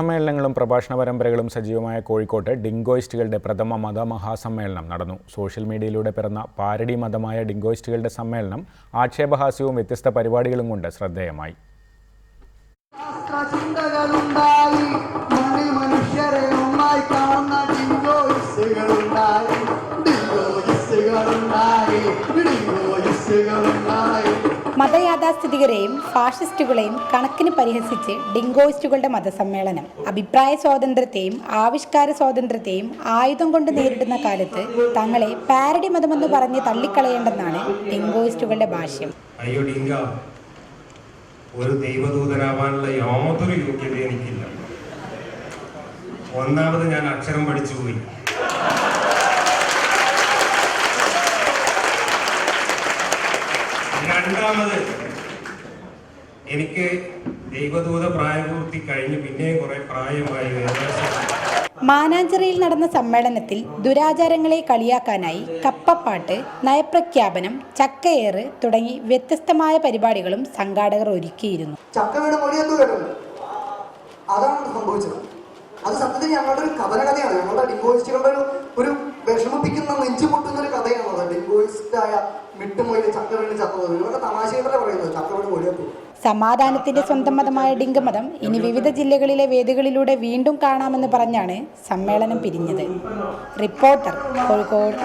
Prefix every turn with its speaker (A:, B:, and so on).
A: സമ്മേളനങ്ങളും പ്രഭാഷണ പരമ്പരകളും സജീവമായ കോഴിക്കോട്ട് ഡിങ്കോയിസ്റ്റുകളുടെ പ്രഥമ മതമഹാസമ്മേളനം നടന്നു. സോഷ്യൽ മീഡിയയിലൂടെ പിറന്ന പാരഡി മതമായ ഡിങ്കോയിസ്റ്റുകളുടെ സമ്മേളനം ആക്ഷേപഹാസ്യവും വ്യത്യസ്ത പരിപാടികളും കൊണ്ട് ശ്രദ്ധേയമായി.
B: മതയാഥാസ്ഥിതികരെയും ഫാഷിസ്റ്റുകളെയും കണക്കിന് പരിഹസിച്ച് ഡിങ്കോയിസ്റ്റുകളുടെ മതസമ്മേളനം അഭിപ്രായ സ്വാതന്ത്ര്യത്തെയും ആവിഷ്കാര സ്വാതന്ത്ര്യത്തെയും ആയുധം കൊണ്ട് നേരിടുന്ന കാലത്ത് തങ്ങളെ പാരഡി മതമെന്ന് പറഞ്ഞ് തള്ളിക്കളയേണ്ടെന്നാണ് ഡിങ്കോയിസ്റ്റുകളുടെ ഭാഷ്യം.
C: അയ്യോ ഡിങ്ക, ഒരു ദൈവദൂതനാവാനുള്ള യാതൊരു യോഗ്യത എനിക്കില്ല. ഒന്നാമത് ഞാൻ അക്ഷരം പഠിച്ചുപോയി. രണ്ടാമത് എനിക്ക് ദൈവദൂത പ്രായപൂർത്തി കഴിഞ്ഞ് പിന്നെയും കുറെ പ്രായമായി.
B: മാനാഞ്ചിറയിൽ നടന്ന സമ്മേളനത്തിൽ ദുരാചാരങ്ങളെ കളിയാക്കാനായി കപ്പപ്പാട്ട്, നയപ്രഖ്യാപനം, ചക്കയേറ് തുടങ്ങി വ്യത്യസ്തമായ പരിപാടികളും സംഘാടകർ ഒരുക്കിയിരുന്നു.
D: അതാണ് സംഭവിച്ചത്. അത് സത്യത്തിൽ ഞങ്ങളുടെ ഒരു കഥനകഥയാണ്. ഞങ്ങളുടെ ഡിങ്കോയിസ്റ്റുകളുടെ ഒരു വിഷമിപ്പിക്കുന്ന നെഞ്ചുപൊട്ടുന്ന ഒരു കഥയാണ്. ഡിങ്കോയിസ്റ്റായ മിട്ടുമൊഴി ചക്കവീണ് ചത്തത് ഇവരുടെ തമാശകളെ പറയുന്നത് ചക്കവീണ് മൊഴിയത്തു.
B: സമാധാനത്തിന്റെ സ്വന്തം മതമായ ഡിങ്കമതം ഇനി വിവിധ ജില്ലകളിലെ വേദികളിലൂടെ വീണ്ടും കാണാമെന്ന് പറഞ്ഞാണ് സമ്മേളനം പിരിഞ്ഞത്. റിപ്പോർട്ടർ, കോഴിക്കോട്.